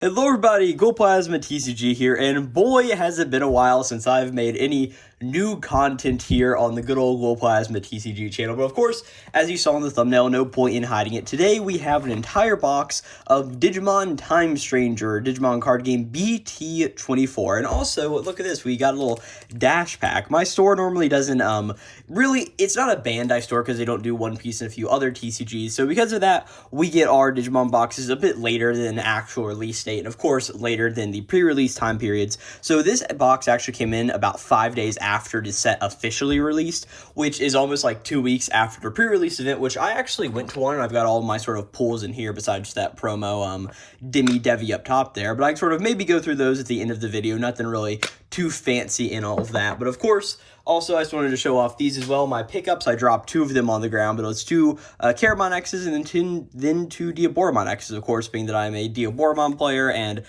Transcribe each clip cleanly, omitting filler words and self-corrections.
Hello everybody, Glowplasma TCG here, and boy has it been a while since I've made any new content here on the good old Glowplasma TCG channel. But of course, as you saw in the thumbnail, no point in hiding it. Today we have an entire box of Digimon Time Stranger, Digimon card game BT-24. And also, look at this, we got a little dash pack. My store normally doesn't, really, it's not a Bandai store because they don't do One Piece and a few other TCGs. So because of that, we get our Digimon boxes a bit later than the actual release date, and of course later than the pre-release time periods. So this box actually came in about 5 days after the set officially released, which is almost like 2 weeks after the pre-release event, which I actually went to one, and I've got all my sort of pulls in here besides that promo Dimmy Devi up top there, but I can sort of maybe go through those at the end of the video. Nothing really too fancy in all of that, but of course also, I just wanted to show off these as well. My pickups, I dropped 2 of them on the ground, but it's 2 Caramon X's and then 2 Diaboromon X's, of course, being that I'm a Diaboromon player, and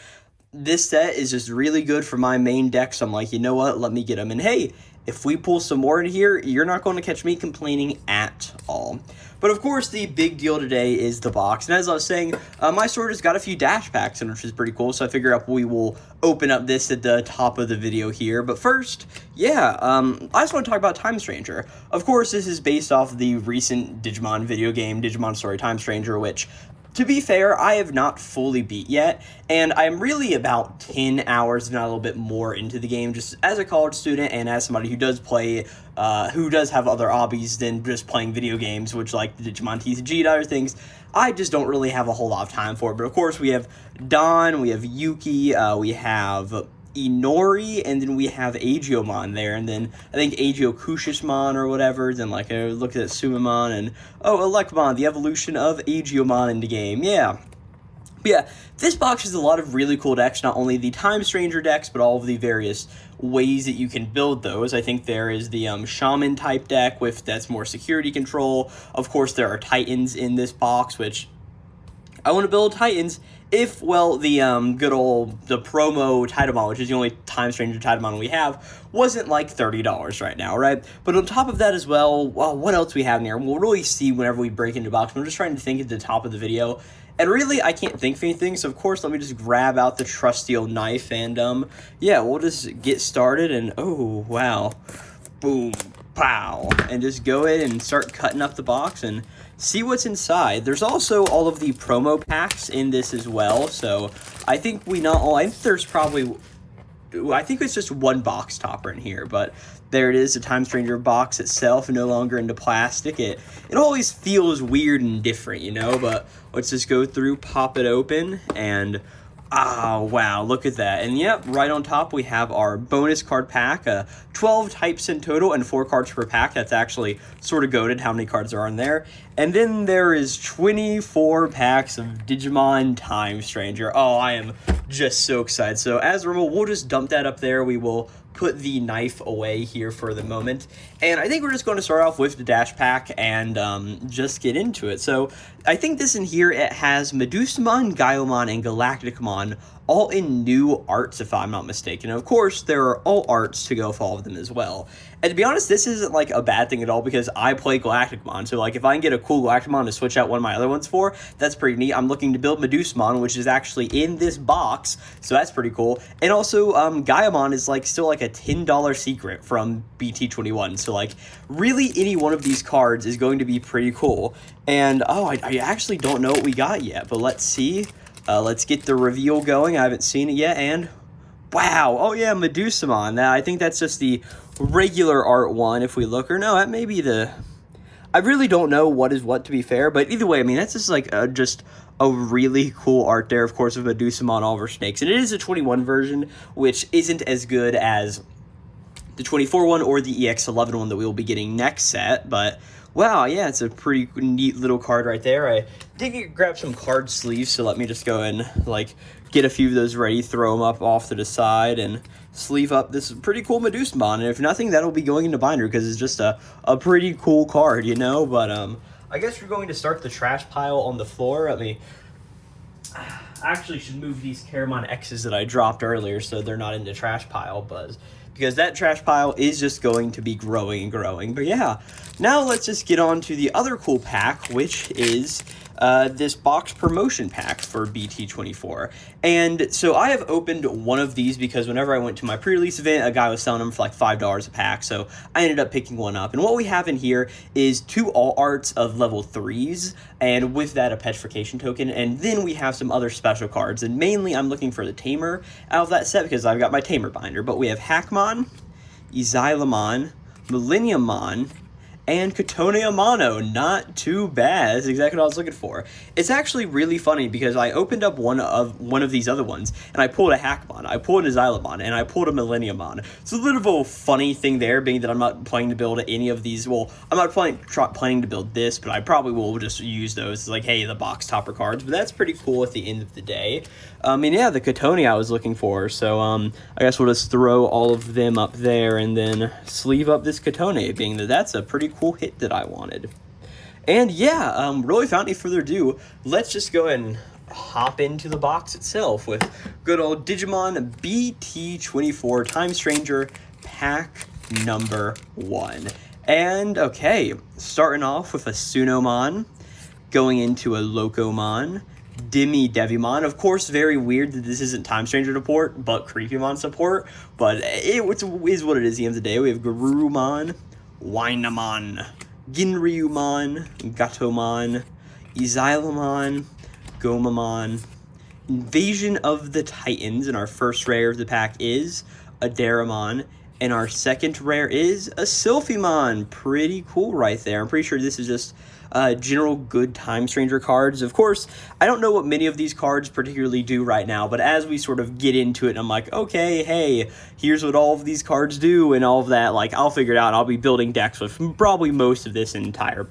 this set is just really good for my main deck, so I'm like, you know what, let me get them. And hey, if we pull some more in here, you're not going to catch me complaining at all. But of course, the big deal today is the box. And as I was saying, my store just got a few dash packs in, which is pretty cool. So I figure we will open up this at the top of the video here. But first, yeah, I just want to talk about Time Stranger. Of course, this is based off the recent Digimon video game, Digimon Story Time Stranger, which, to be fair, I have not fully beat yet, and I'm really about 10 hours, if not a little bit more, into the game, just as a college student and as somebody who does play, who does have other hobbies than just playing video games, which like the Digimon TCG and other things. I just don't really have a whole lot of time for it, but of course we have Dawn, we have Yuki, we have Inori, and then we have Agiomon there, and then I think Agiokushishmon or whatever, then like I looked at Sumamon, and oh, Electmon, the evolution of Agiomon in the game, yeah. But yeah, this box has a lot of really cool decks, not only the Time Stranger decks, but all of the various ways that you can build those. I think there is the Shaman type deck that's more security control. Of course, there are Titans in this box, which I want to build Titans if, well, the good old, the promo Titamon, which is the only Time Stranger Titamon we have, wasn't like $30 right now, right? But on top of that as well, what else we have in here? We'll really see whenever we break into the box. I'm just trying to think at the top of the video, and really, I can't think of anything, so of course, let me just grab out the trusty old knife, and yeah, we'll just get started, and oh, wow, boom, pow, and just go ahead and start cutting up the box and see what's inside. There's also all of the promo packs in this as well, so I think I think there's probably, I think it's just one box topper in here, but there it is, the Time Stranger box itself, no longer into plastic. It always feels weird and different, you know, but let's just go through, pop it open, and oh, wow, look at that. And yep, right on top we have our bonus card pack, 12 types in total and 4 cards per pack. That's actually sort of goated how many cards are on there. And then there is 24 packs of Digimon Time Stranger. Oh, I am just so excited. So as normal, we'll just dump that up there. We will put the knife away here for the moment, and I think we're just going to start off with the dash pack and just get into it. So I think this in here, it has Medusamon, Gaiomon, and Galacticmon all in new arts, if I'm not mistaken. And of course, there are all arts to go with all of them as well. And to be honest, this isn't like a bad thing at all because I play Galacticmon. So like if I can get a cool Galacticmon to switch out one of my other ones for, that's pretty neat. I'm looking to build Medusamon, which is actually in this box, so that's pretty cool. And also Gaiomon is like still like a $10 secret from BT-21. So like really any one of these cards is going to be pretty cool. And oh, I actually don't know what we got yet, but let's see. Let's get the reveal going. I haven't seen it yet, and wow, oh yeah, Medusamon. I think that's just the regular art one if we look, or no, that may be the, I really don't know what is what, to be fair, but either way, I mean, that's just like just a really cool art there, of course, of Medusamon all over snakes, and it is a 21 version, which isn't as good as the 24 one or the EX11 one that we will be getting next set, but wow, yeah, it's a pretty neat little card right there. I did grab some card sleeves, so let me just go and like get a few of those ready, throw them up off to the side, and sleeve up this pretty cool Medusamon. And if nothing, that'll be going into binder because it's just a pretty cool card, you know. But I guess we're going to start the trash pile on the floor. I actually should move these Caramon X's that I dropped earlier so they're not in the trash pile, but because that trash pile is just going to be growing and growing. But yeah, now let's just get on to the other cool pack, which is this box promotion pack for BT-24. And so I have opened one of these because whenever I went to my pre-release event, a guy was selling them for like $5 a pack, so I ended up picking one up. And what we have in here is 2 all arts of level 3s, and with that a petrification token, and then we have some other special cards. And mainly I'm looking for the Tamer out of that set because I've got my Tamer binder. But we have Hackmon, Exilemon, Millenniummon, and Katonia Mono. Not too bad. That's exactly what I was looking for. It's actually really funny because I opened up one of these other ones, and I pulled a Hackmon, I pulled an Exilemon, and I pulled a Millenniummon. It's a little funny thing there, being that I'm not planning to build any of these. Well, I'm not planning to build this, but I probably will just use those as like, hey, the box topper cards. But that's pretty cool at the end of the day. And yeah, the Katonia I was looking for. So I guess we'll just throw all of them up there and then sleeve up this Katonia, being that that's a pretty cool hit that I wanted. And yeah, really without any further ado, let's just go ahead and hop into the box itself with good old Digimon BT-24 Time Stranger pack number 1. And okay, starting off with a Sunomon, going into a Locomon, Devimon. Of course, very weird that this isn't Time Stranger support, but Creepymon support. But it is what it is at the end of the day. We have Garurumon, Wynamon, Ginryumon, Gatomon, Exilemon, Gomamon, Invasion of the Titans, and our first rare of the pack is a Daramon, and our second rare is a Sylphimon. Pretty cool right there. I'm pretty sure this is just general good Time Stranger cards. Of course, I don't know what many of these cards particularly do right now, but as we sort of get into it, I'm like, okay, hey, here's what all of these cards do and all of that. Like, I'll figure it out. I'll be building decks with probably most of this entire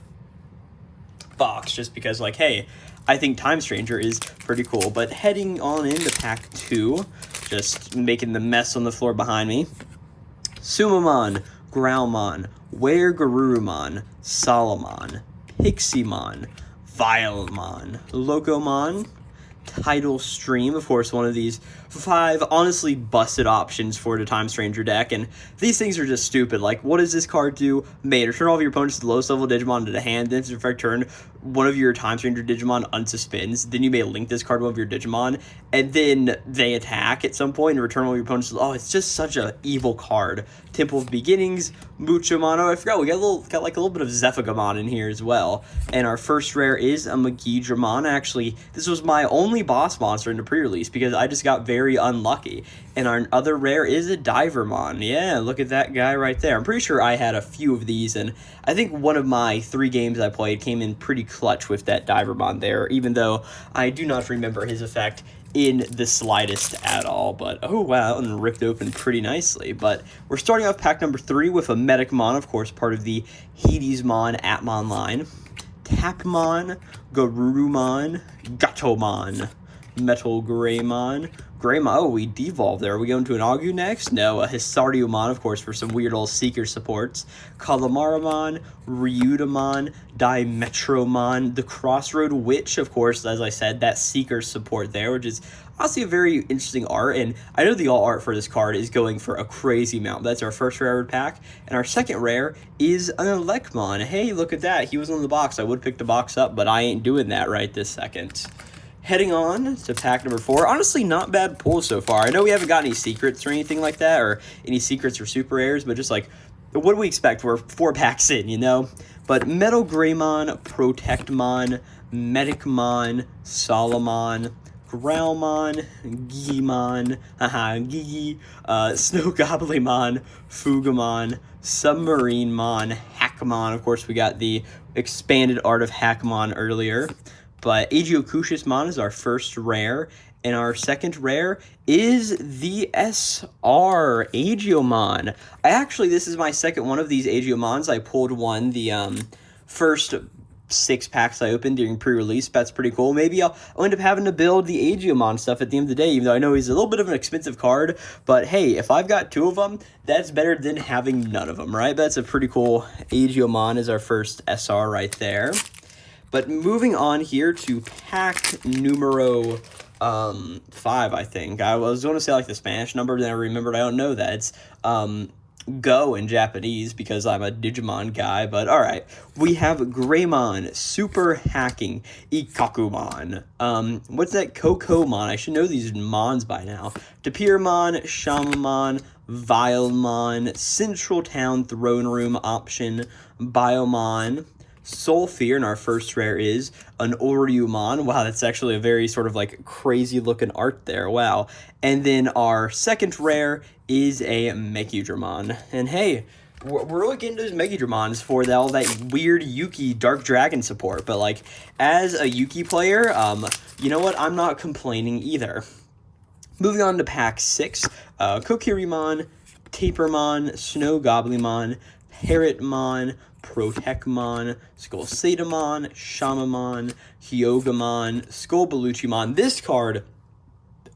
box, just because, like, hey, I think Time Stranger is pretty cool. But heading on into pack 2, just making the mess on the floor behind me, Sumamon, Growlmon, Weregarurumon, Solomon, Piximon, Vilemon, Locomon, Tidal Stream, of course, one of these 5 honestly busted options for the Time Stranger deck, and these things are just stupid. Like, what does this card do? May return all of your opponent's lowest level Digimon to the hand, then to effect turn one of your Time Stranger Digimon unsuspends, then you may link this card to one of your Digimon, and then they attack at some point and return all of your opponent's. Oh, it's just such a evil card. Temple of Beginnings, Muchomon. I forgot we got like a little bit of Zephagamon in here as well. And our first rare is a Magidramon. Actually, this was my only boss monster in the pre-release because I just got very unlucky. And our other rare is a Divermon. Yeah, look at that guy right there. I'm pretty sure I had a few of these, and I think one of my 3 games I played came in pretty clutch with that Divermon there, even though I do not remember his effect in the slightest at all. But oh wow, and ripped open pretty nicely. But we're starting off pack number 3 with a Medicmon, of course, part of the Hadesmon Atmon line, Tapmon, Garurumon, Gatomon, Metal Greymon. Oh, we devolved there. Are we going to an Agu next? No, a Hisardiumon, of course, for some weird old Seeker supports. Kalamaramon, Ryudamon, Dimetromon, the Crossroad Witch, of course, as I said, that Seeker support there, which is honestly a very interesting art, and I know the all art for this card is going for a crazy amount. That's our first rare pack, and our second rare is an Elecmon. Hey, look at that. He was on the box. I would pick the box up, but I ain't doing that right this second. Heading on to pack number 4. Honestly, not bad pulls so far. I know we haven't got any secrets or anything like that, or any secrets or super rares, but just like, what do we expect? We're 4 packs in, you know? But Metal Greymon, Protectmon, Medicmon, Solomon, Growlmon, Gigimon, Gigi, Snow Goblimon, Fugamon, Submarinemon, Hackmon. Of course, we got the expanded art of Hackmon earlier. But Agiocutusmon is our first rare, and our second rare is the SR Agiomon. This is my second one of these Agiomons. I pulled one the first 6 packs I opened during pre-release. That's pretty cool. Maybe I'll end up having to build the Agiomon stuff at the end of the day, even though I know he's a little bit of an expensive card. But hey, if I've got 2 of them, that's better than having none of them, right? That's a pretty cool Agiomon is our first SR right there. But moving on here to pack numero 5, I think. I was going to say like the Spanish number, then I remembered I don't know that. It's Go in Japanese because I'm a Digimon guy, but alright. We have Greymon, Super Hacking, Ikakumon. What's that? Kokomon. I should know these mons by now. Tapirmon, Shamamon, Vilemon, Central Town Throne Room option, Biomon, Soulfear, and our first rare is an Oryumon. Wow, that's actually a very sort of like crazy looking art there. Wow. And then our second rare is a Megidramon. And hey, we're really getting those Megidramons for all that weird Yuki Dark Dragon support. But like, as a Yuki player, you know what? I'm not complaining either. Moving on to pack 6, Kokirimon, Tapermon, Snow Goblimon, Parrotmon, Protecmon, Skullsatamon, Shamamon, Hyogamon, Skullbaluchimon. This card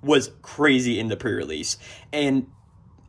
was crazy in the pre-release, and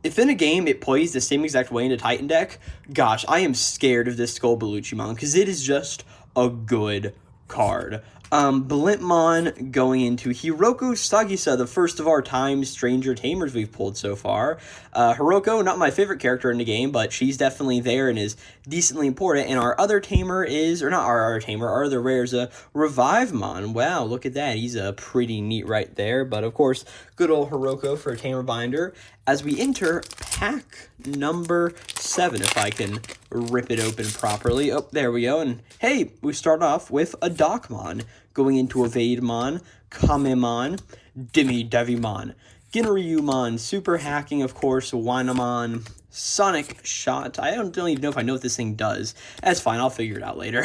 if in a game it plays the same exact way in a Titan deck, gosh, I am scared of this Skullbaluchimon, because it is just a good card. Blintmon going into Hiroko Sagisa, the first of our time Stranger Tamers we've pulled so far. Hiroko, not my favorite character in the game, but she's definitely there and is decently important. And our other tamer is, or not our other tamer, our other rare is a Revivemon. Wow, look at that. He's pretty neat right there. But of course, good old Hiroko for a tamer binder. As we enter pack number 7, if I can rip it open properly. Oh, there we go. And hey, we start off with a Darkmon going into Evademon, Kamemon, Devimon, Ginryumon, Super Hacking, of course, Wynamon, Sonic Shot. I don't even know if I know what this thing does. That's fine, I'll figure it out later.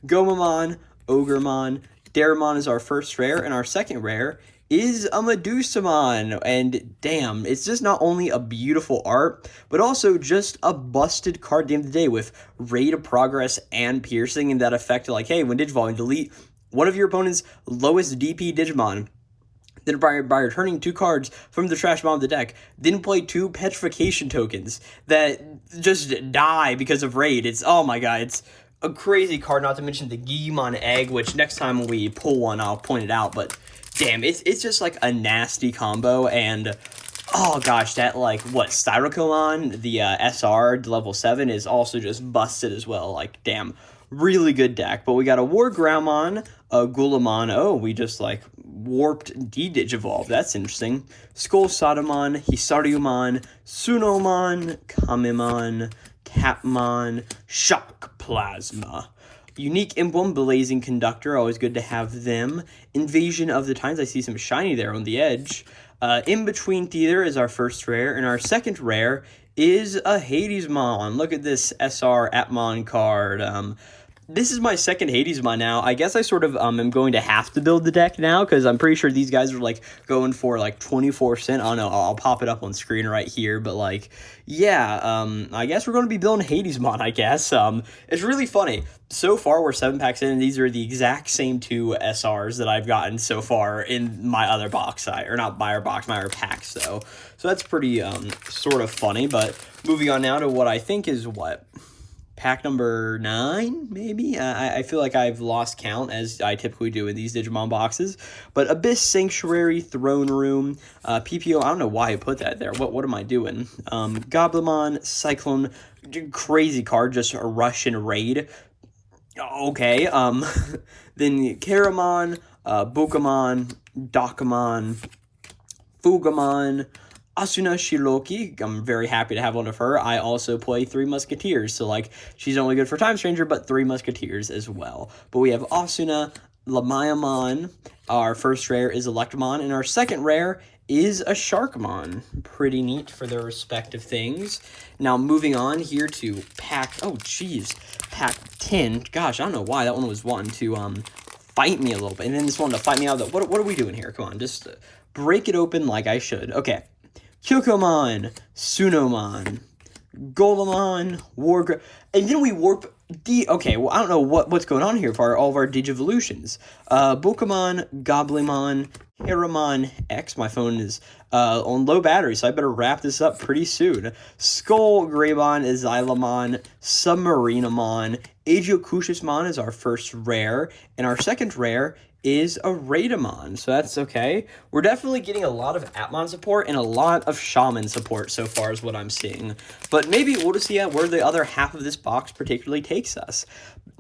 Gomamon, Ogremon, Daramon is our first rare, and our second rare is a Medusamon. And damn, it's just not only a beautiful art, but also just a busted card at the end of the day with Rate of Progress and Piercing, and that effect like, hey, when Digivolve, delete one of your opponent's lowest DP Digimon. Then by returning 2 cards from the trash pile of the deck, then play 2 petrification tokens that just die because of raid. It's, oh my god, it's a crazy card, not to mention the Digimon Egg, which next time we pull one, I'll point it out, but damn, it's just like a nasty combo. And oh gosh, that like, what, Styrokomon, the SR level 7 is also just busted as well. Like, damn, really good deck. But we got a Wargroundmon, a Gulamon. Oh, we just like warped D-Digivolve. That's interesting. Skullsatamon, Hisaryumon, Sunomon, Kamemon, Tapmon, Shockplasma. Unique Emblem, Blazing Conductor, always good to have them. Invasion of the Times, I see some shiny there on the edge. In Between Theater is our first rare, and our second rare is a Hadesmon. Look at this SR Atmon card. This is my second Hadesmon now. I guess I sort of am going to have to build the deck now, because I'm pretty sure these guys are like going for like 24 cents. I don't know, I'll pop it up on screen right here, but like, yeah, I guess we're going to be building Hadesmon, I guess. It's really funny. So far, we're 7 packs in, and these are the exact same 2 SRs that I've gotten so far in my other box, or not my other box, my other packs, so that's pretty sort of funny. But moving on now to what I think is what, pack number 9, maybe? I feel like I've lost count, as I typically do in these Digimon boxes. But Abyss Sanctuary, Throne Room, PPO, I don't know why I put that there. What am I doing? Goblimon, Cyclone, crazy card, just a rush and raid. Okay, then Karamon, Bukamon, Dakamon, Fugamon, Asuna Shiroki. I'm very happy to have one of her. I also play 3 Musketeers, so like, she's only good for Time Stranger, but 3 Musketeers as well. But we have Asuna, Lamayamon. Our first rare is Electamon, and our second rare is a Sharkmon. Pretty neat for their respective things. Now, moving on here to pack, pack 10. Gosh, I don't know why that one was wanting to fight me a little bit, and then this one to fight me out. What are we doing here? Come on, just break it open like I should. Okay. Kyokomon, Sunomon, Golemon, and then we warp okay, well, I don't know what's going on here for all of our Digivolutions. Bukamon, Goblimon, Haramon X. My phone is on low battery, so I better wrap this up pretty soon. Skull Greymon, Xylamon, Submarinamon, Agiokushismon is our first rare, and our second rare is a Raidamon, so that's okay. We're definitely getting a lot of Atmon support and a lot of Shaman support so far is what I'm seeing. But maybe we'll just see where the other half of this box particularly takes us.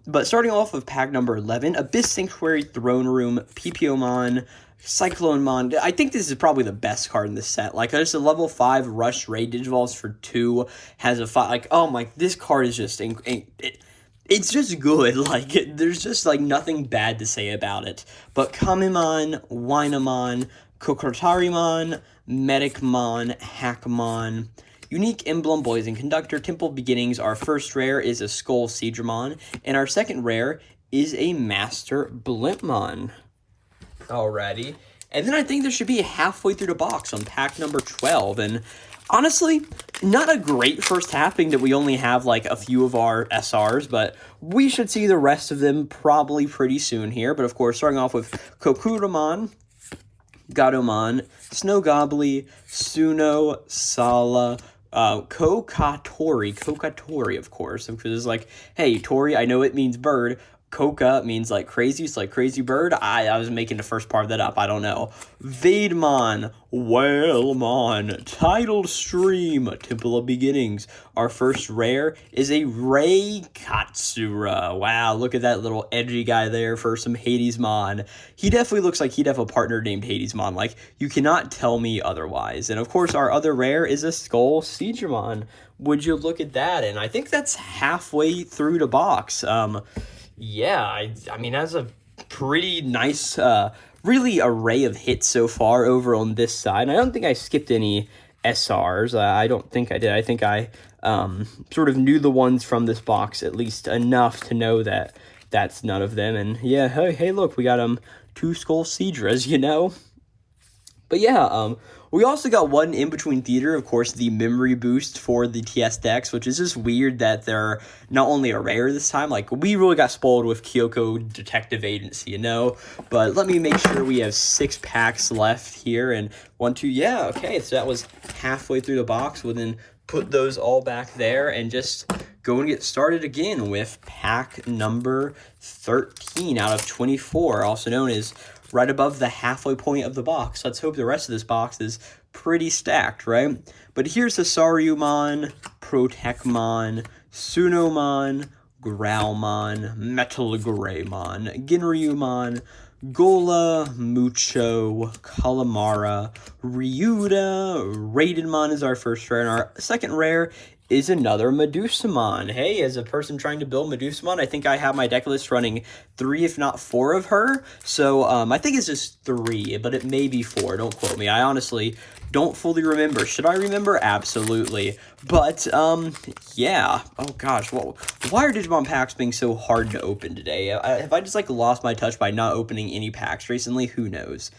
But starting off with pack number 11, Abyss Sanctuary, Throne Room, PPOmon, Cyclonemon. I think this is probably the best card in this set. Like, just a level 5 Rush Raid Digivolves for 2, has a 5, like, oh my, this card is just, it's just good. Like, there's just, like, nothing bad to say about it. But Kamimon, Wynamon, Kokotarimon, Medicmon, Hackmon, Unique Emblem, Boys and Conductor, Temple Beginnings. Our first rare is a Skull Seedramon, and our second rare is a Master Blimpmon. Alrighty. And then I think there should be halfway through the box on pack number 12, and honestly, not a great first half, being that we only have like a few of our SRs, but we should see the rest of them probably pretty soon here. But of course, starting off with Kokuramon, Gatomon, Snowgobbly, Suno, Sala, Kokatori, of course, because it's like, hey, Tori, I know it means bird. Coca means like crazy, it's like crazy bird. I was making the first part of that up, I don't know. Vaidmon, Whalmon, Tidal Stream, Temple of Beginnings. Our first rare is a Ray Katsura. Wow, look at that little edgy guy there for some Hadesmon. He definitely looks like he'd have a partner named Hadesmon. Like, you cannot tell me otherwise. And of course, our other rare is a Skull Seedramon. Would you look at that? And I think that's halfway through the box. Yeah, I mean, that's a pretty nice, really array of hits so far over on this side. I don't think I skipped any SRs. I don't think I did. I think I sort of knew the ones from this box at least enough to know that that's none of them. And yeah, hey, look, we got 2 Skull Seedras, you know? But yeah, we also got one in between theater, of course, the memory boost for the TS decks, which is just weird that they're not only a rare this time. Like, we really got spoiled with Kyoko Detective Agency, you know? But let me make sure we have 6 packs left here, and 1, 2, yeah, okay, so that was halfway through the box. We'll then put those all back there and just go and get started again with pack number 13 out of 24, also known as right above the halfway point of the box. Let's hope the rest of this box is pretty stacked, right? But here's Saryumon, Protecmon, Sunomon, Growlmon, Metal Greymon, Ginryumon, Gola, Mucho, Calamara, Ryuda, Raidamon is our first rare, and our second rare is another Medusamon. Hey, as a person trying to build Medusamon, I think I have my deck list running 3, if not 4 of her. So, I think it's just 3, but it may be 4. Don't quote me. I honestly don't fully remember. Should I remember? Absolutely. But, yeah. Oh, gosh. Why are Digimon packs being so hard to open today? Have I just, like, lost my touch by not opening any packs recently? Who knows?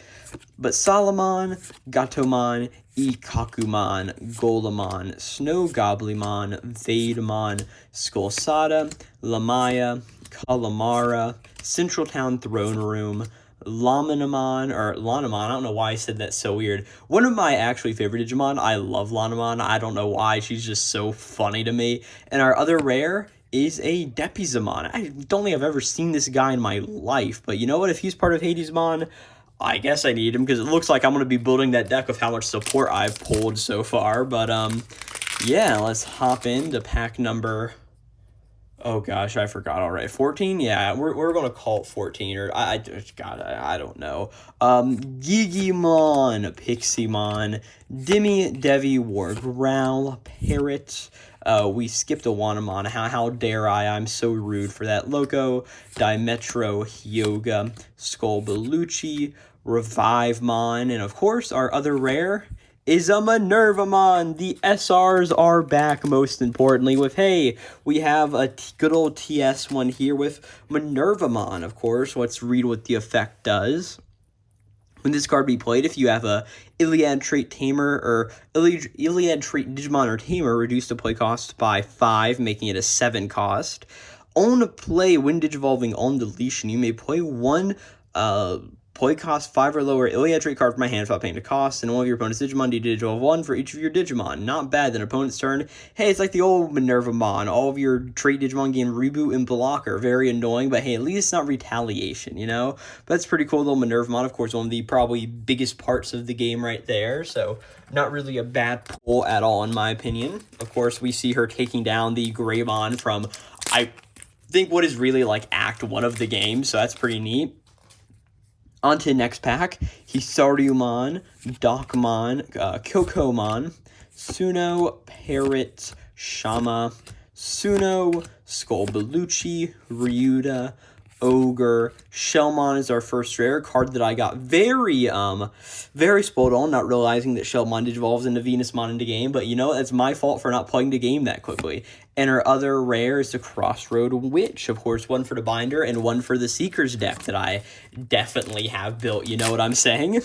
But Salamon, Gatomon, Ikakumon, Golemon, Snowgobblymon, Vaidmon, Skullsada, Lamaya, Calamara, Central Town Throne Room, Laminamon, or Lanamon, I don't know why I said that so weird. One of my actually favorite Digimon, I love Lanamon, I don't know why, she's just so funny to me. And our other rare is a Depizamon. I don't think I've ever seen this guy in my life, but you know what, if he's part of Hadesmon, I guess I need him, because it looks like I'm going to be building that deck with how much support I've pulled so far. But, yeah, let's hop into pack number, oh gosh, I forgot already. 14? Yeah, we're going to call it 14, or I don't know. Gigimon, Piximon, Devi War Growl, Parrot. We skipped a Wanamon. How dare I? I'm so rude for that. Loco, Dimetro, Hyoga, Skullbelucci, Revivemon, and of course, our other rare is a Minervamon. The SRs are back, most importantly, with, hey, we have a good old TS one here with Minervamon, of course. Let's read what the effect does. When this card be played, if you have a Iliad Trait Tamer or Iliad Trait Digimon or Tamer, reduce the play cost by 5, making it a 7 cost. On play, when Digivolving on deletion, you may play one Play cost 5 or lower, Iliad trait card from my hand without paying the cost, and one of your opponent's Digimon de-digital 1 for each of your Digimon. Not bad. Then opponent's turn. Hey, it's like the old Minervamon. All of your trait Digimon gain reboot and blocker. Very annoying, but hey, at least it's not retaliation, you know? But that's pretty cool, little Minervamon. Of course, one of the probably biggest parts of the game right there, so not really a bad pull at all, in my opinion. Of course, we see her taking down the Greymon from, I think, what is really like Act 1 of the game, so that's pretty neat. On to the next pack, Hisaryumon, Docmon, Kokomon, Suno, Parrot, Shama, Suno, Skullbelucci, Ryuda, Ogre. Shellmon is our first rare card that I got very spoiled on, not realizing that Shellmon digivolves into Venusmon in the game, but you know, it's my fault for not playing the game that quickly. And our other rare is the Crossroad Witch, of course, one for the binder and one for the Seekers deck that I definitely have built, you know what I'm saying?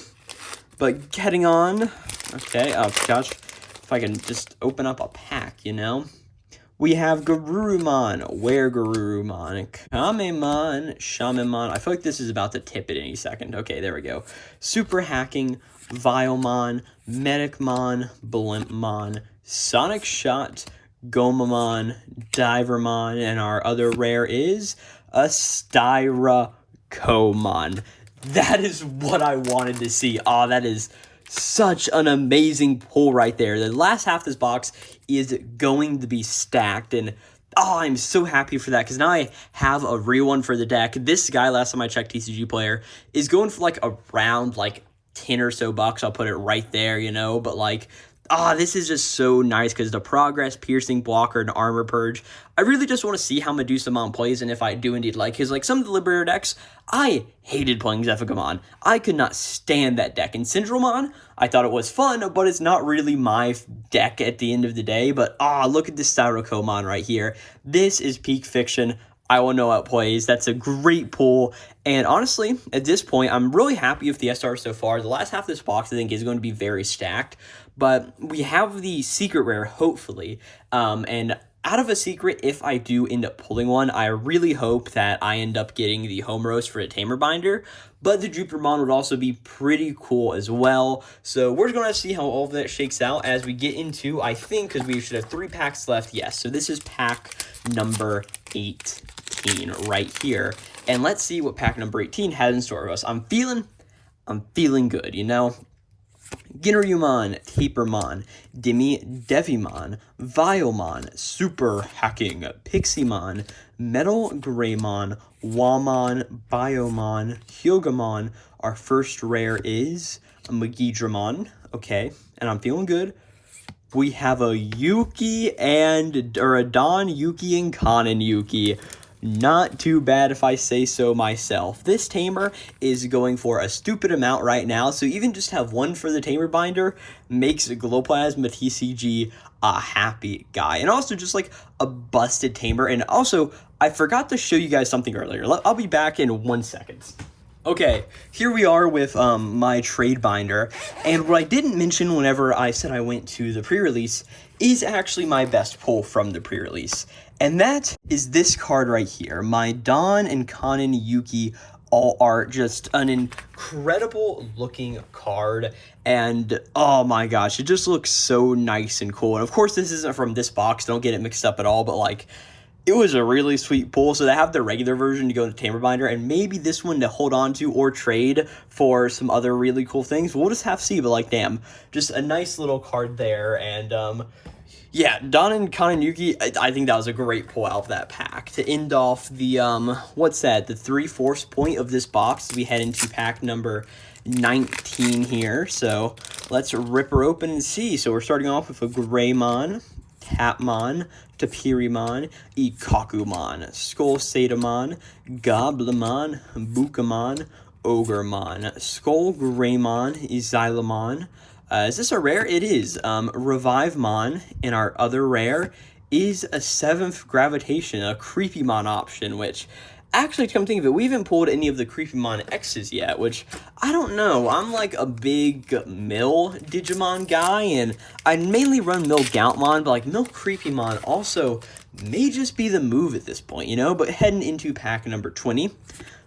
But getting on, okay, oh gosh, if I can just open up a pack, you know? We have Garurumon, Weregarurumon, Kamemon, Shamanmon. I feel like this is about to tip at any second. Okay, there we go. Super Hacking, Vilemon, Medicmon, Blimpmon, Sonic Shot, Gomamon, Divermon, and our other rare is a Styracomon. That is what I wanted to see. Oh, that is such an amazing pull right there. The last half of this box is going to be stacked, and oh, I'm so happy for that, because now I have a real one for the deck. This guy, last time I checked TCG Player, is going for like around like 10 or so bucks. I'll put it right there, you know, but like, this is just so nice because the Progress, Piercing, Blocker, and Armor Purge. I really just want to see how Medustamon plays and if I do indeed like his. Like, some of the Liberator decks, I hated playing Zephigamon. I could not stand that deck. And Syndromon, I thought it was fun, but it's not really my deck at the end of the day. But, look at this Styrocomon right here. This is peak fiction. I will know how it plays. That's a great pull. And honestly, at this point, I'm really happy with the SR so far. The last half of this box, I think, is going to be very stacked. But we have the secret rare, hopefully. And out of a secret, if I do end up pulling one, I really hope that I end up getting the Home Roast for a Tamer Binder. But the Jupitermon would also be pretty cool as well. So we're going to see how all of that shakes out as we get into, I think, because we should have 3 packs left. Yes, so this is pack number 18 right here. And let's see what pack number 18 has in store for us. I'm feeling good, you know? Ginryumon, Tapermon, Devimon, Vilemon, Super Hacking, Piximon, Metal Greymon, Wamon, Biomon, Hyogamon. Our first rare is a Magidramon. Okay, and I'm feeling good. We have a Yuki and a Don Yuki and Kanon Yuki. Not too bad if I say so myself. This Tamer is going for a stupid amount right now, so even just have one for the Tamer binder makes Glowplasma TCG a happy guy. And also just like a busted Tamer. And also, I forgot to show you guys something earlier. I'll be back in 1 second. Okay, here we are with my trade binder, and what I didn't mention whenever I said I went to the pre-release is actually my best pull from the pre-release, and that is this card right here. My Don and Kanon Yuki all art, just an incredible looking card, and oh my gosh, it just looks so nice and cool. And of course, this isn't from this box, don't get it mixed up at all, but like, it was a really sweet pull. So they have the regular version to go into Tamer Binder, and maybe this one to hold on to or trade for some other really cool things. We'll just have to see, but like, damn, just a nice little card there. And yeah, Don and Kanon Yuki, I think that was a great pull out of that pack. To end off the, what's that, the 3/4 point of this box as we head into pack number 19 here. So let's rip her open and see. So we're starting off with a Greymon, Tapmon, Tapirimon, Ikakumon, Skullsatamon, Goblimon, Bukamon, Ogremon, Skull Greymon, Xylemon. Is this a rare? It is. Revivemon, and our other rare is a 7th Gravitation, a Creepymon option, which, actually, to come think of it, we haven't pulled any of the Creepymon X's yet, which, I don't know. I'm like a big Mill Digimon guy, and I mainly run Mill Goutmon, but like Mill Creepymon also may just be the move at this point, you know? But heading into pack number 20,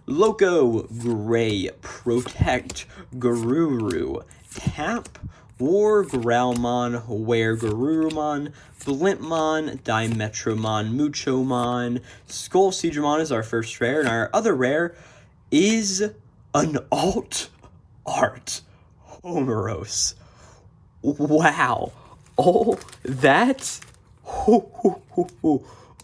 Loco, Gray, Protect, Garuru, Tap, War, Growlmon, Were Garurumon, Blintmon, Dimetromon, Muchomon, Skull Siegramon is our first rare, and our other rare is an alt art Homeros. Wow. Oh, that's...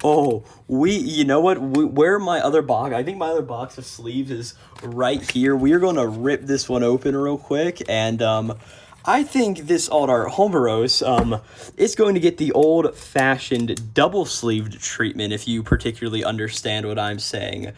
Oh, you know what? Where my other box? I think my other box of sleeves is right here. We are going to rip this one open real quick, and I think this alt art Homeros is going to get the old-fashioned double-sleeved treatment, if you particularly understand what I'm saying.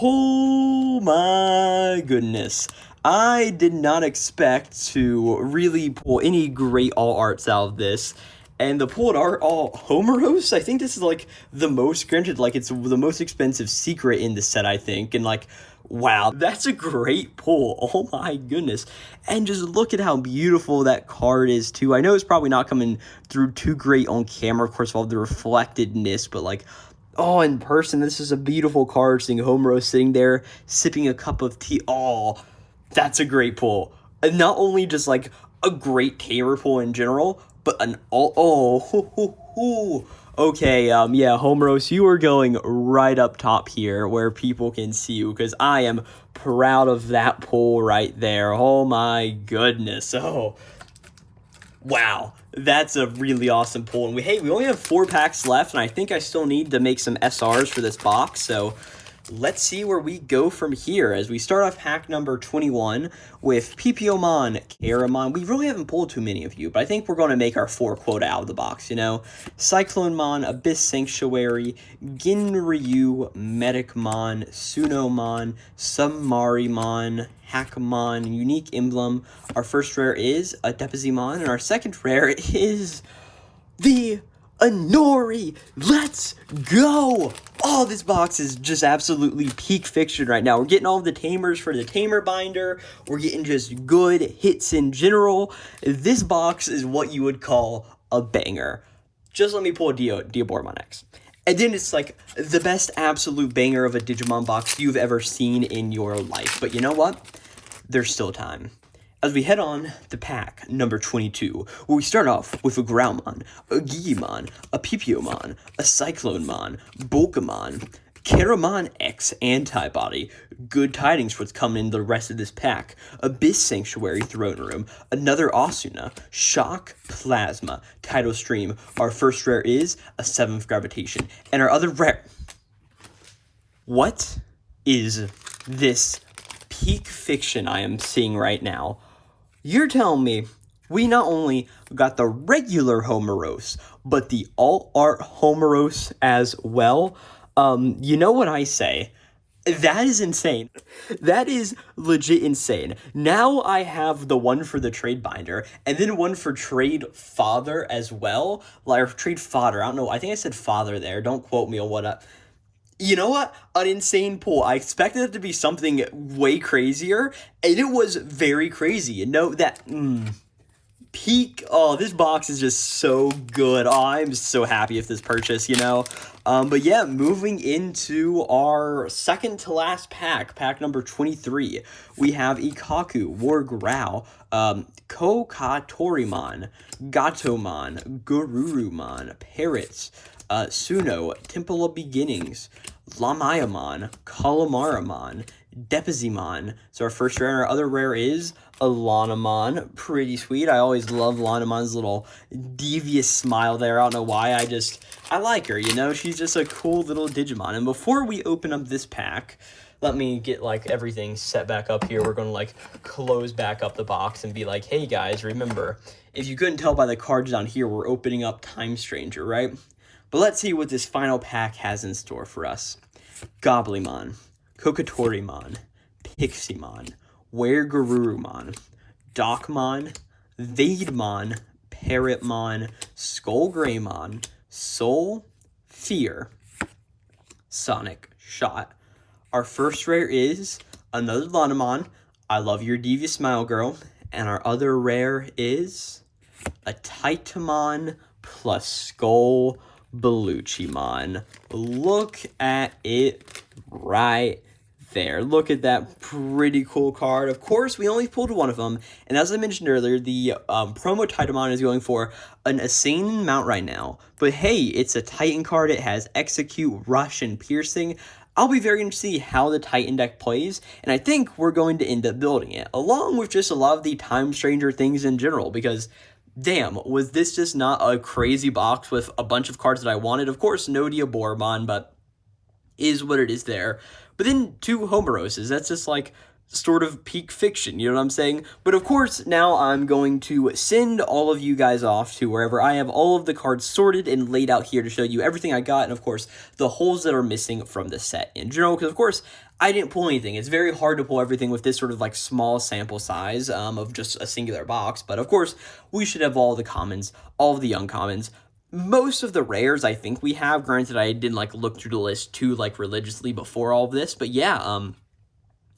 Oh my goodness. I did not expect to really pull any great alt arts out of this. And the pulled art all Homeros, I think this is like the most granted, like it's the most expensive secret in the set, I think. And like, wow, that's a great pull. Oh my goodness. And just look at how beautiful that card is too. I know it's probably not coming through too great on camera, of course, of all the reflectedness, but like, oh, in person, this is a beautiful card, seeing Homeros sitting there, sipping a cup of tea. Oh, that's a great pull. And not only just like a great tamer pull in general, but an okay, yeah, Homeros, you are going right up top here where people can see you, because I am proud of that pull right there. Oh my goodness. Oh, wow, that's a really awesome pull. And we only have 4 packs left, and I think I still need to make some SRs for this box, so let's see where we go from here as we start off pack number 21 with Pipiomon, Karamon. We really haven't pulled too many of you, but I think we're going to make our 4 quota out of the box, you know? Cyclonemon, Abyss Sanctuary, Ginryu, Medicmon, Sunomon, Submarimon, Hakamon, Unique Emblem. Our first rare is a Depazimon, and our second rare is the Anori. Let's go! Oh, this box is just absolutely peak fiction right now. We're getting all of the tamers for the tamer binder. We're getting just good hits in general. This box is what you would call a banger. Just let me pull a Diaboromon X. And then it's like the best absolute banger of a Digimon box you've ever seen in your life. But you know what? There's still time. As we head on to pack number 22, where we start off with a Growlmon, a Gigimon, a Pipiomon, a Cyclonemon, Bulkamon, Karamon X Antibody. Good tidings for what's coming in the rest of this pack. Abyss Sanctuary Throne Room, another Asuna, Shock Plasma, Tidal Stream. Our first rare is a 7th Gravitation, and our other rare... What is this peak fiction I am seeing right now? You're telling me we not only got the regular Homeros, but the alt art Homeros as well? You know what I say? That is insane. That is legit insane. Now I have the one for the trade binder, and then one for trade father as well. Like, trade fodder. I don't know. I think I said father there. Don't quote me on what you know what? An insane pull. I expected it to be something way crazier, and it was very crazy. You know, that peak. Oh, this box is just so good. Oh, I'm so happy with this purchase, you know. But yeah, moving into our second to last pack, pack number 23, we have Ikaku, Wargrow, Kokatorimon, Gatomon, Gururumon, Parrots, Suno, Temple of Beginnings, Lamayamon, Kalamaramon, Depazimon. So our first rare and our other rare is a Lanamon. Pretty sweet. I always love Lanamon's little devious smile there. I don't know why. I like her, you know? She's just a cool little Digimon. And before we open up this pack, let me get, like, everything set back up here. We're going to, like, close back up the box and be like, hey, guys, remember, if you couldn't tell by the cards down here, we're opening up Time Stranger, right? But let's see what this final pack has in store for us. Gobblimon, Kokatorimon, Piximon, Weregarurumon, Docmon, Vademon, Parrotmon, Skullgreymon, Soul, Fear, Sonic Shot. Our first rare is another Lanamon. I love your devious smile, girl. And our other rare is a Titamon plus Skull Belluchimon. Look at it right there. Look at that pretty cool card. Of course, we only pulled one of them, and as I mentioned earlier, the promo Titamon is going for an insane amount right now. But hey, it's a Titan card. It has Execute, Rush, and Piercing. I'll be very interested to see how the Titan deck plays, and I think we're going to end up building it, along with just a lot of the Time Stranger things in general, because damn, was this just not a crazy box with a bunch of cards that I wanted? Of course, no Diaboromon, but is what it is there. But then 2 Homeroses, that's just like sort of peak fiction, you know what I'm saying? But of course, now I'm going to send all of you guys off to wherever I have all of the cards sorted and laid out here to show you everything I got, and of course, the holes that are missing from the set in general, because of course, I didn't pull anything. It's very hard to pull everything with this sort of like small sample size of just a singular box, but of course, we should have all the commons, all of the uncommons, most of the rares I think we have. Granted, I didn't like look through the list too like religiously before all of this, but yeah,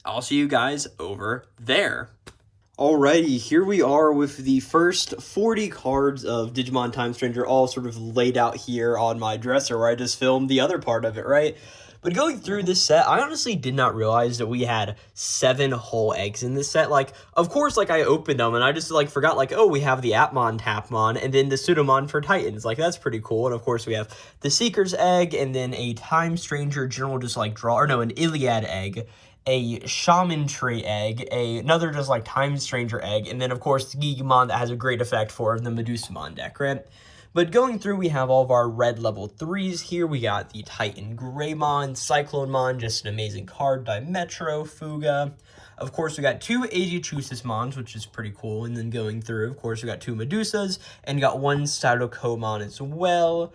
I'll see you guys over there. Alrighty, here we are with the first 40 cards of Digimon Time Stranger all sort of laid out here on my dresser where I just filmed the other part of it, right? But going through this set, I honestly did not realize that we had 7 whole eggs in this set. Like, of course, like, I opened them, and I just, like, forgot, like, oh, we have the Atmon, Tapmon, and then the Pseudomon for Titans. Like, that's pretty cool. And, of course, we have the Seeker's Egg, and then a Time Stranger General just, like, draw, or no, an Iliad Egg, a Shaman Tree Egg, another just, like, Time Stranger Egg, and then, of course, the Digimon that has a great effect for the Medusamon deck, right? But going through, we have all of our red level 3s here. We got the Titan Greymon, Cyclonemon, just an amazing card, Dimetro, Fuga. Of course, we got 2 Aegiachususmons, which is pretty cool. And then going through, of course, we got 2 Medusas, and got 1 Stylokomon as well.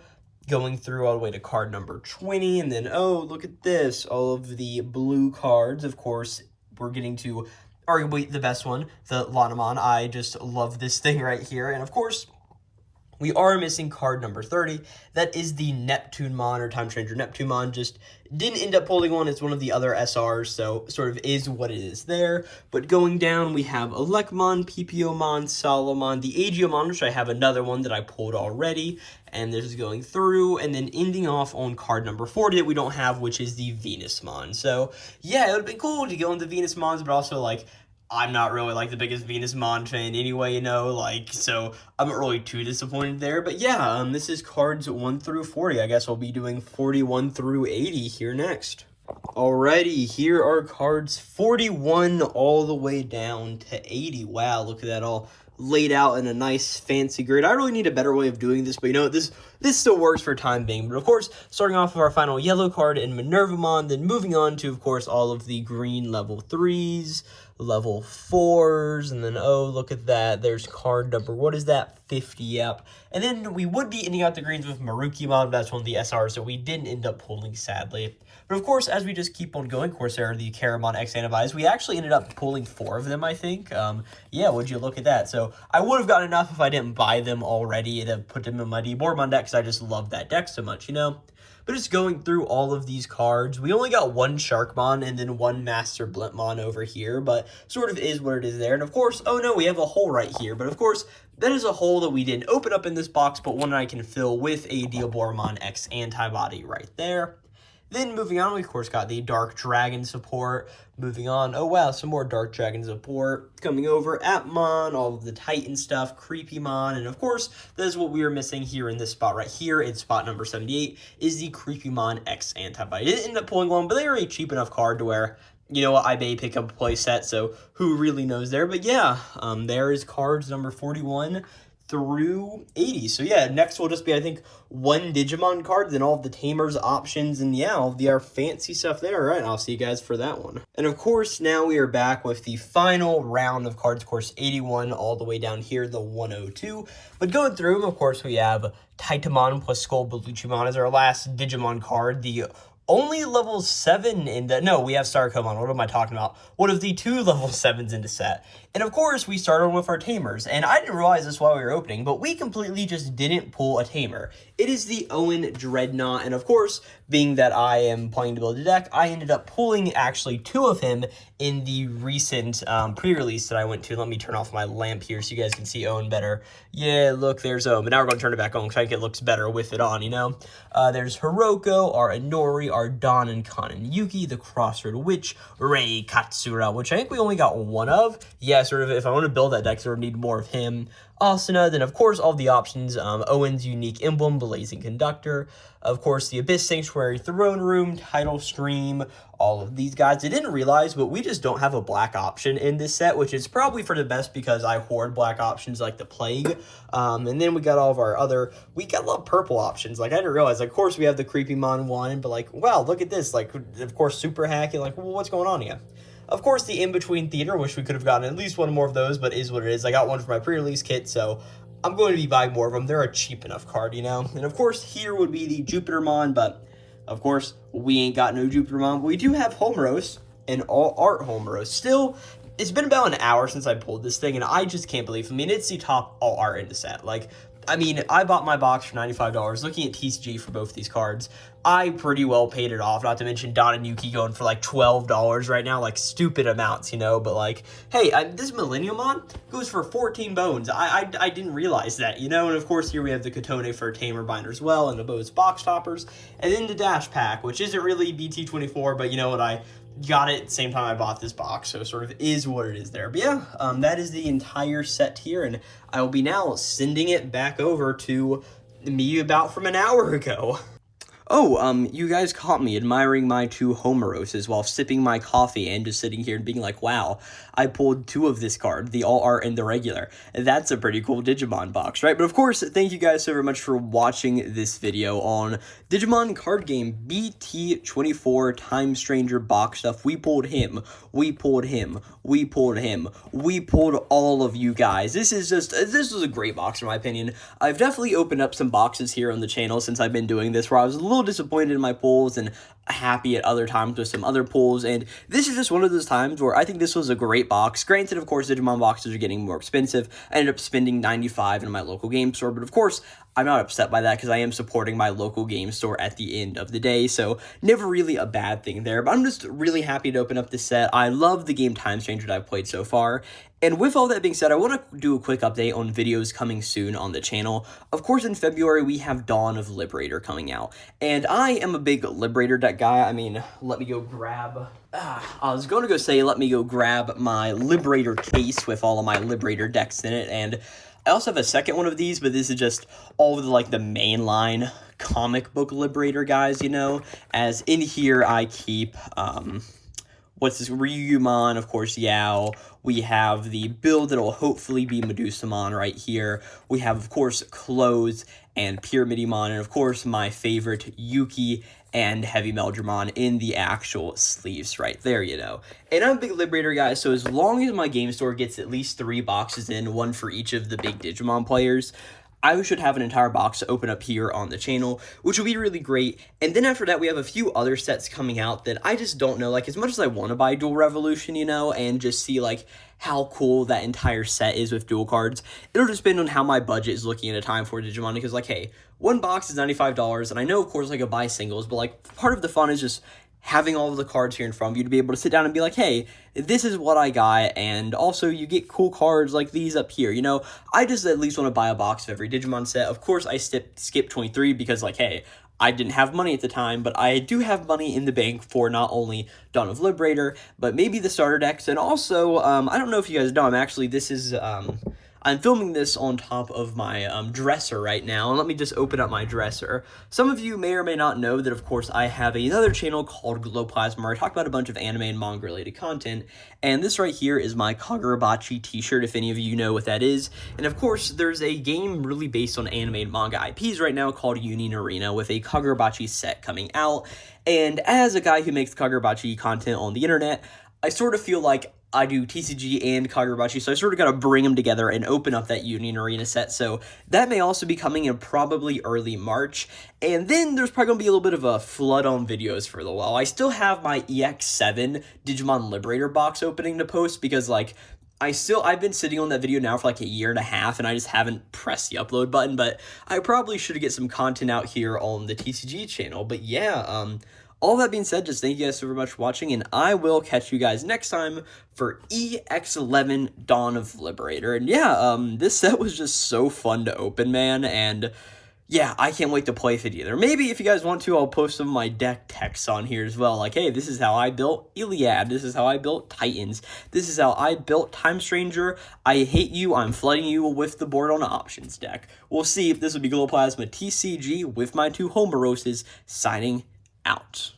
Going through all the way to card number 20, and then, oh, look at this, all of the blue cards. Of course, we're getting to arguably the best one, the Lanamon. I just love this thing right here. And of course, we are missing card number 30. That is the Neptunemon, or Time Stranger Neptunemon. Just didn't end up pulling one. It's one of the other SRs, so sort of is what it is there. But going down, we have Elecmon, Pipiomon, Solomon, the Aegiomon, which I have another one that I pulled already. And this is going through, and then ending off on card number 40 that we don't have, which is the Venusmon. So, yeah, it would have been cool to go into Venusmons, but also, like, I'm not really, like, the biggest Venusmon fan anyway, you know, like, so I'm not really too disappointed there. But yeah, this is cards 1 through 40. I guess I'll be doing 41 through 80 here next. Alrighty, here are cards 41 all the way down to 80. Wow, look at that all laid out in a nice fancy grid. I really need a better way of doing this, but you know, this still works for time being. But of course, starting off with our final yellow card in Minervamon, then moving on to, of course, all of the green level 3s, level 4s, and then, oh, look at that, there's card number, what is that, 50, yep. And then we would be ending out the greens with Marukimon, that's one of the SRs that we didn't end up pulling, sadly. But of course, as we just keep on going, of course, there are the Caramon X Antibodies. We actually ended up pulling 4 of them, I think. Yeah, would you look at that? So I would have gotten enough if I didn't buy them already to put them in my Diaboromon deck, because I just love that deck so much, you know? But just going through all of these cards, we only got 1 Sharkmon and then 1 Master Blintmon over here, but sort of is what it is there. And of course, oh no, we have a hole right here. But of course, that is a hole that we didn't open up in this box, but one I can fill with a Diaboromon X Antibody right there. Then moving on, we of course got the Dark Dragon support. Moving on, oh wow, some more Dark Dragon support. Coming over, Atmon, all of the Titan stuff, Creepymon, and of course, that is what we are missing here in this spot right here. In spot number 78 is the Creepymon X Antibody. I didn't end up pulling one, but they are a cheap enough card to where, you know what, I may pick up a play set, so who really knows there. But yeah, there is cards number 41 through 80. So yeah, next will just be, I think, 1 Digimon card, then all of the Tamers options, and yeah, all of our fancy stuff there. All right, I'll see you guys for that one. And of course, now we are back with the final round of cards, of course, 81 all the way down here, the 102. But going through them, of course, we have Titamon plus Skull Bellucimon as our last Digimon card, the only level 7 in the... No, we have Starcomon. What am I talking about? One of the 2 level 7s in the set. And of course, we started with our Tamers. And I didn't realize this while we were opening, but we completely just didn't pull a Tamer. It is the Owen Dreadnought. And of course, being that I am planning to build a deck, I ended up pulling actually 2 of him in the recent pre-release that I went to. Let me turn off my lamp here so you guys can see Owen better. Yeah, look, there's Owen. But now we're going to turn it back on because I think it looks better with it on, you know? There's Hiroko, our Inori, our Don and Kan and Yuki, the Crossroad Witch, Rei Katsura, which I think we only got one of. Yeah, sort of, if I want to build that deck, sort of need more of him. Asuna, then of course all the options, Owen's unique emblem, Blazing Conductor, of course the Abyss Sanctuary, Throne Room, Tidal Stream, all of these guys. I didn't realize, but we just don't have a black option in this set, which is probably for the best because I hoard black options like the plague. And then we got all of our other, we got a lot of purple options. Like I didn't realize, like, of course we have the Creepymon one, but like, wow, look at this. Like, of course, super hacking, like, well, what's going on here? Of course, the In-Between Theater, wish we could have gotten at least one more of those, but is what it is. I got one for my pre-release kit, so I'm going to be buying more of them. They're a cheap enough card, you know? And of course, here would be the Jupitermon, but of course, we ain't got no Jupitermon. But we do have Homeros, and all art Homeros. Still, it's been about an hour since I pulled this thing, and I just can't believe, I mean, it's the top all art in the set. Like, I mean, I bought my box for $95. Looking at TCG for both these cards, I pretty well paid it off. Not to mention Don and Yuki going for like $12 right now, like stupid amounts, you know. But like, hey, this Millenniumon goes for 14 bones. I didn't realize that, you know. And of course, here we have the Katone for Tamer Binder as well, and the Bo's box toppers, and then the Dash Pack, which isn't really BT-24, but you know what, I got it at the same time I bought this box, so sort of is what it is there. But yeah, that is the entire set here, and I will be now sending it back over to me about from an hour ago. Oh, you guys caught me admiring my two Homeroses while sipping my coffee and just sitting here and being like, wow, I pulled two of this card, the all art and the regular. That's a pretty cool Digimon box, right? But of course, thank you guys so very much for watching this video on Digimon card game BT-24 Time Stranger box stuff. We pulled him, we pulled him, we pulled him, we pulled all of you guys. This was a great box in my opinion. I've definitely opened up some boxes here on the channel since I've been doing this where I was a little disappointed in my pulls and happy at other times with some other pulls, and this is just one of those times where I think this was a great box. Granted, of course, Digimon boxes are getting more expensive. I ended up spending $95 in my local game store, but of course, I'm not upset by that because I am supporting my local game store at the end of the day, so never really a bad thing there. But I'm just really happy to open up this set. I love the game Time Stranger that I've played so far. And with all that being said, I want to do a quick update on videos coming soon on the channel. Of course, in February, we have Dawn of Liberator coming out. And I am a big Liberator deck guy. I mean, let me go grab... I was going to go say, let me go grab my Liberator case with all of my Liberator decks in it. And I also have a second one of these, but this is just all of the, like, the mainline comic book Liberator guys, you know? As in here, I keep... what's this? Ryumon, of course, Yao. We have the build that will hopefully be Medusamon right here. We have, of course, Clothes and Pyramidimon, and of course, my favorite, Yuki and Heavy Meldramon in the actual sleeves right there, you know. And I'm a big Liberator guy, so as long as my game store gets at least 3 boxes in, one for each of the big Digimon players, I should have an entire box to open up here on the channel, which will be really great. And then after that, we have a few other sets coming out that I just don't know. Like, as much as I want to buy Dual Revolution, you know, and just see, like, how cool that entire set is with dual cards, it'll just depend on how my budget is looking at a time for Digimon. Because, like, hey, one box is $95, and I know, of course, I could buy singles, but, like, part of the fun is just having all of the cards here in front of you to be able to sit down and be like, hey, this is what I got, and also you get cool cards like these up here, you know? I just at least want to buy a box of every Digimon set. Of course, I skipped 23 because, like, hey, I didn't have money at the time, but I do have money in the bank for not only Dawn of Liberator, but maybe the starter decks, and also, I don't know if you guys know, I'm filming this on top of my dresser right now, and let me just open up my dresser. Some of you may or may not know that, of course, I have another channel called Glowplasma where I talk about a bunch of anime and manga-related content, and this right here is my Kagurabachi t-shirt, if any of you know what that is. And, of course, there's a game really based on anime and manga IPs right now called Union Arena with a Kagurabachi set coming out, and as a guy who makes Kagurabachi content on the internet, I sort of feel like I do TCG and Kagurabachi, so I sort of got to bring them together and open up that Union Arena set, so that may also be coming in probably early March, and then there's probably going to be a little bit of a flood on videos for a little while. I still have my EX7 Digimon Liberator box opening to post, because, like, I've been sitting on that video now for like 1.5 years, and I just haven't pressed the upload button, but I probably should get some content out here on the TCG channel. But yeah, all that being said, just thank you guys so very much for watching, and I will catch you guys next time for EX11 Dawn of Liberator. And yeah, this set was just so fun to open, man, and yeah, I can't wait to play with it either. Maybe if you guys want to, I'll post some of my deck texts on here as well. Like, hey, this is how I built Iliad. This is how I built Titans. This is how I built Time Stranger. I hate you. I'm flooding you with the board on options deck. We'll see if this will be Glowplasma TCG with my 2 Homeroses signing out.